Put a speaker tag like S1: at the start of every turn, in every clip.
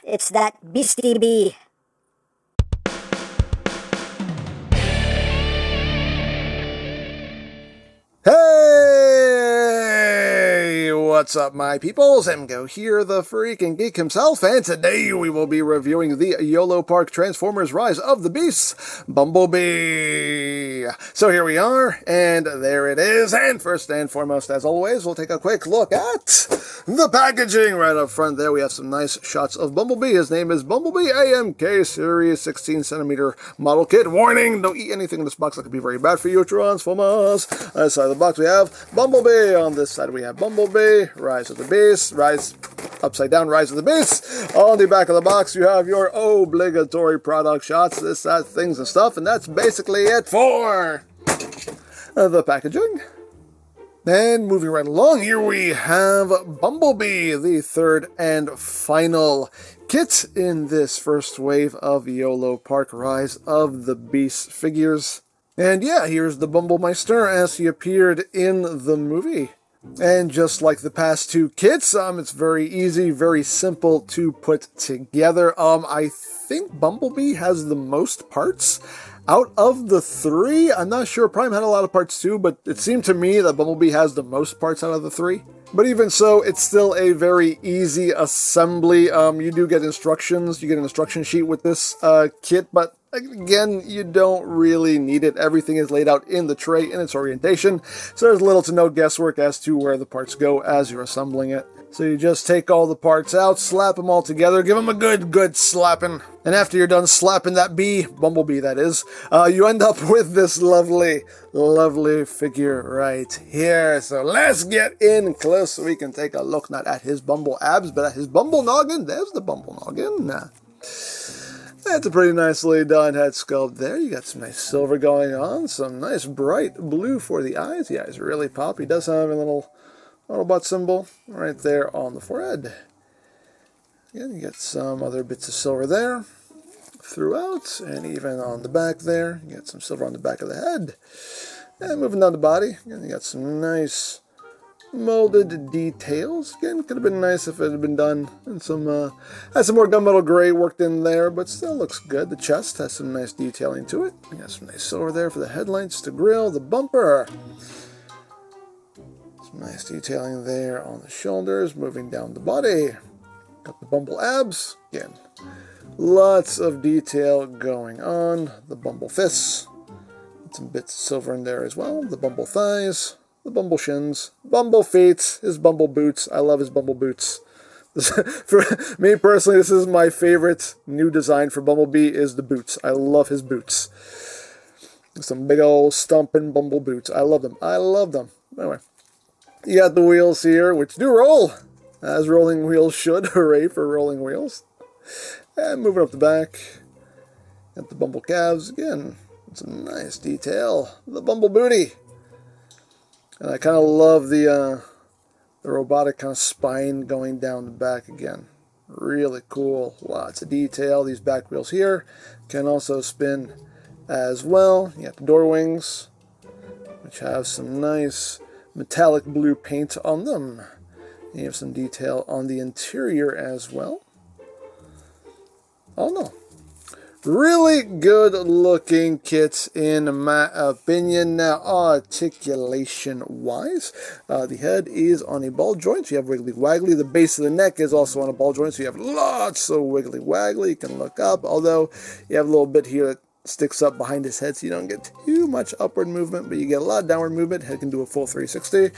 S1: It's that beastie bee.
S2: Hey, what's up, my peoples? EmGo here, the freaking geek himself, and today we will be reviewing the Yolopark Transformers Rise of the Beasts, Bumblebee. So here we are, and there it is, and first and foremost, as always, we'll take a quick look at the packaging. Right up front there, we have some nice shots of Bumblebee. His name is Bumblebee AMK Series 16cm model kit. Warning, don't eat anything in this box that could be very bad for you, Transformers. On this side of the box, we have Bumblebee. On this side, we have Bumblebee, Rise of the Beast, Rise, upside down, Rise of the Beast. On the back of the box, you have your obligatory product shots, this, that, things and stuff, and that's basically it for the packaging. And moving right along, here we have Bumblebee, the third and final kit in this first wave of Yolopark Rise of the Beast figures. And yeah, here's the Bumblebee as he appeared in the movie. And just like the past two kits, it's very easy, very simple to put together. I think Bumblebee has the most parts out of the three. I'm not sure, Prime had a lot of parts too, but it seemed to me that Bumblebee has the most parts out of the three. But even so, it's still a very easy assembly. You do get instructions, you get an instruction sheet with this kit, but again, you don't really need it. Everything is laid out in the tray in its orientation, so there's little to no guesswork as to where the parts go as you're assembling it. So you just take all the parts out, slap them all together, give them a good slapping. And after you're done slapping that Bumblebee that is, you end up with this lovely figure right here. So let's get in close so we can take a look not at his Bumble abs, but at his Bumble noggin. There's the Bumble noggin. That's a pretty nicely done head sculpt there. You got some nice silver going on, some nice bright blue for the eyes. The eyes really pop. He does have a little Autobot symbol right there on the forehead. Again, you get some other bits of silver there throughout, and even on the back there. You got some silver on the back of the head. And moving down the body, again, you got some nice molded details. Again, could have been nice if it had been done and some has some more gunmetal gray worked in there, but still looks good. The chest has some nice detailing to it. You got some nice silver there for the headlights, the grill, the bumper. Some nice detailing there on the shoulders, moving down the body. Got the Bumble abs. Again, lots of detail going on. The Bumble fists. Some bits of silver in there as well. The Bumble thighs. The Bumble shins, Bumble feet, his Bumble boots. I love his Bumble boots. For me personally, this is my favorite new design for Bumblebee is the boots. I love his boots. Some big old stumping Bumble boots. I love them. I love them. Anyway, you got the wheels here, which do roll, as rolling wheels should. Hooray for rolling wheels. And moving up the back, got the Bumble calves again. Some nice detail. The Bumble booty. And I kind of love the robotic kind of spine going down the back again. Really cool. Lots of detail. These back wheels here can also spin as well. You got the door wings, which have some nice metallic blue paint on them. You have some detail on the interior as well. Oh no. Really good looking kits in my opinion. Now, articulation wise, the head is on a ball joint, so you have wiggly waggly. The base of the neck is also on a ball joint, so you have lots of wiggly waggly. You can look up, although you have a little bit here that sticks up behind his head, so you don't get too much upward movement, but you get a lot of downward movement. Head can do a full 360.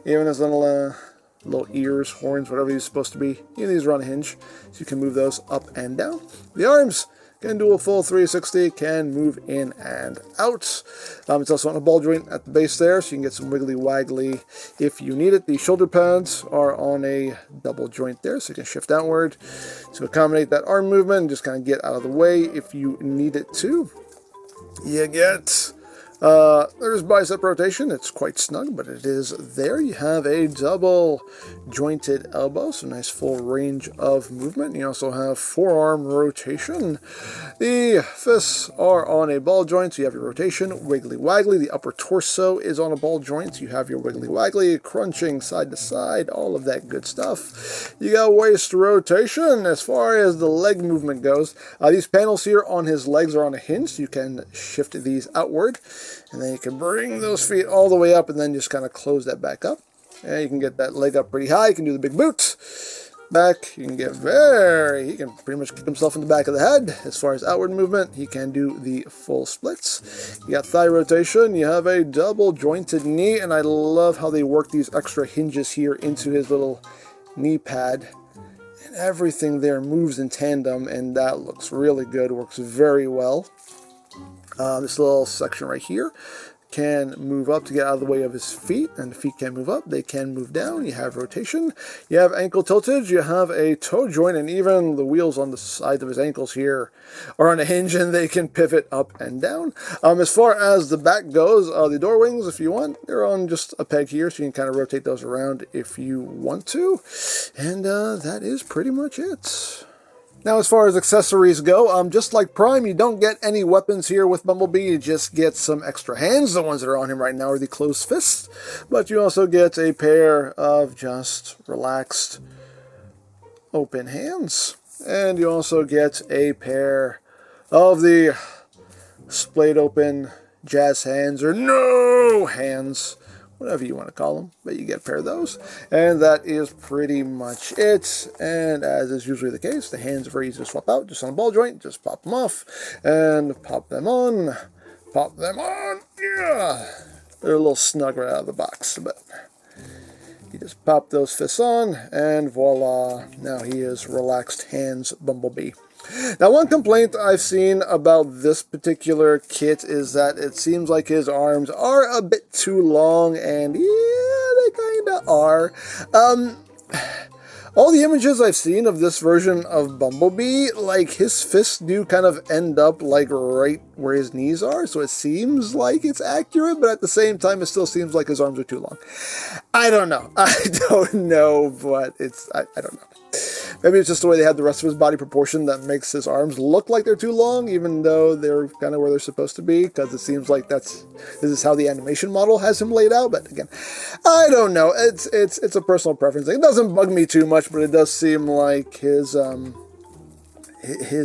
S2: Even his little ears, horns, whatever he's supposed to be. These are on a hinge, so you can move those up and down. The arms can do a full 360, can move in and out. It's also on a ball joint at the base there, so you can get some wiggly waggly if you need it. The shoulder pads are on a double joint there, so you can shift outward to accommodate that arm movement and just kind of get out of the way if you need it to. You get There's bicep rotation. It's quite snug, but it is there. You have a double jointed elbow, so nice full range of movement. You also have forearm rotation. The fists are on a ball joint, so you have your rotation, wiggly waggly. The upper torso is on a ball joint, so you have your wiggly waggly, crunching side to side, all of that good stuff. You got waist rotation. As far as the leg movement goes, these panels here on his legs are on a hinge, so you can shift these outward. And then you can bring those feet all the way up and then just kind of close that back up. And you can get that leg up pretty high. You can do the big boot. Back, you can get he can pretty much kick himself in the back of the head. As far as outward movement, he can do the full splits. You got thigh rotation. You have a double jointed knee. And I love how they work these extra hinges here into his little knee pad. And everything there moves in tandem. And that looks really good. Works very well. This little section right here can move up to get out of the way of his feet, and the feet can move up, they can move down. You have rotation, you have ankle tiltage, you have a toe joint, and even the wheels on the side of his ankles here are on a hinge and they can pivot up and down. As far as the back goes, the door wings, if you want, they're on just a peg here, so you can kind of rotate those around if you want to. And that is pretty much it. Now, as far as accessories go, just like Prime, you don't get any weapons here with Bumblebee. You just get some extra hands. The ones that are on him right now are the closed fists. But you also get a pair of just relaxed, open hands. And you also get a pair of the splayed open jazz hands, or no hands, whatever you want to call them, but you get a pair of those, and that is pretty much it. And as is usually the case, the hands are very easy to swap out, just on a ball joint, just pop them off, and pop them on, yeah! They're a little snug right out of the box, but you just pop those fists on, and voila, now he is relaxed hands Bumblebee. Now, one complaint I've seen about this particular kit is that it seems like his arms are a bit too long, and yeah, they kind of are. All the images I've seen of this version of Bumblebee, like, his fists do kind of end up, like, right where his knees are, so it seems like it's accurate, but at the same time, it still seems like his arms are too long. I don't know, but I don't know. Maybe it's just the way they have the rest of his body proportion that makes his arms look like they're too long, even though they're kind of where they're supposed to be, because it seems like this is how the animation model has him laid out. But again, I don't know. It's a personal preference. It doesn't bug me too much, but it does seem like his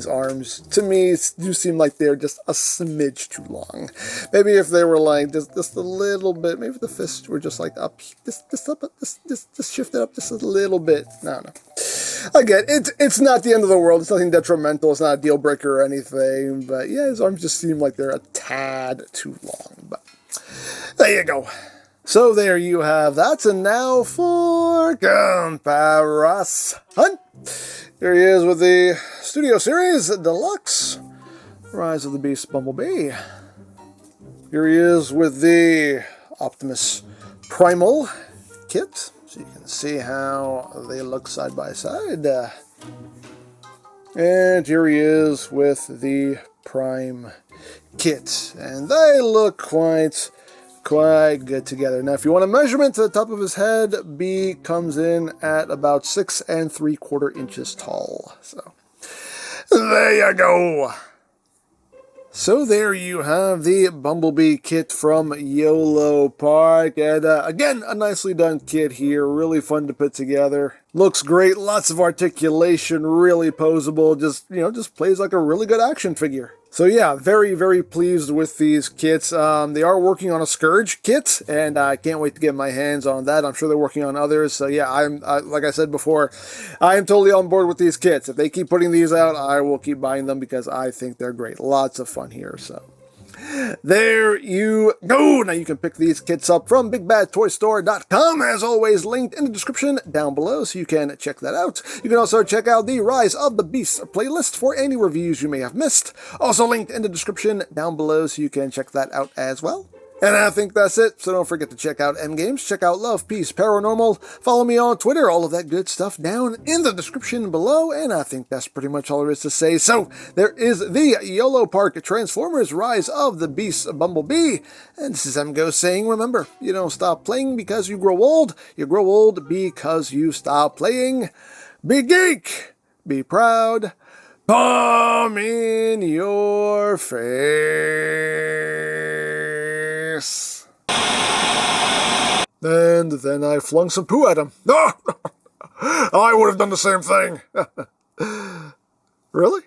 S2: arms, to me, do seem like they're just a smidge too long. Maybe if they were like just a little bit, maybe if the fists were just like up, just shift it up just a little bit. No. Again, it's not the end of the world. It's nothing detrimental. It's not a deal breaker or anything. But yeah, his arms just seem like they're a tad too long. But there you go. So there you have that. And now for comparison. Here he is with the Studio Series Deluxe Rise of the Beast Bumblebee. Here he is with the Optimus Primal kit. So you can see how they look side by side. And here he is with the Prime kit. And they look quite good together. Now, if you want a measurement to the top of his head, B comes in at about 6 3/4 inches tall. So, there you go. So there you have the Bumblebee kit from Yolopark, and again, a nicely done kit here, really fun to put together. Looks great, lots of articulation, really posable, just plays like a really good action figure. So yeah, very, very pleased with these kits. They are working on a Scourge kit, and I can't wait to get my hands on that. I'm sure they're working on others. So yeah, like I said before, I am totally on board with these kits. If they keep putting these out, I will keep buying them because I think they're great. Lots of fun here, so there you go. Now you can pick these kits up from BigBadToyStore.com, as always, linked in the description down below, so you can check that out. You can also check out the Rise of the Beasts playlist for any reviews you may have missed, also linked in the description down below, so you can check that out as well. And I think that's it, so don't forget to check out EmGo's, check out Love, Peace, Paranormal, follow me on Twitter, all of that good stuff down in the description below, and I think that's pretty much all there is to say. So, there is the Yolopark Transformers Rise of the Beast Bumblebee, and this is EmGo saying, remember, you don't stop playing because you grow old because you stop playing. Be geek, be proud, palm in your face. And then I flung some poo at him. I would have done the same thing. Really?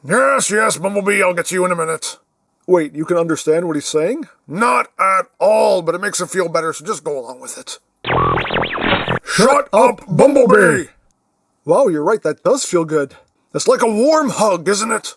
S2: Yes, Bumblebee, I'll get you in a minute. Wait, you can understand what he's saying? Not at all, but it makes him feel better, so just go along with it. Shut up, Bumblebee! Wow, you're right, that does feel good. It's like a warm hug, isn't it?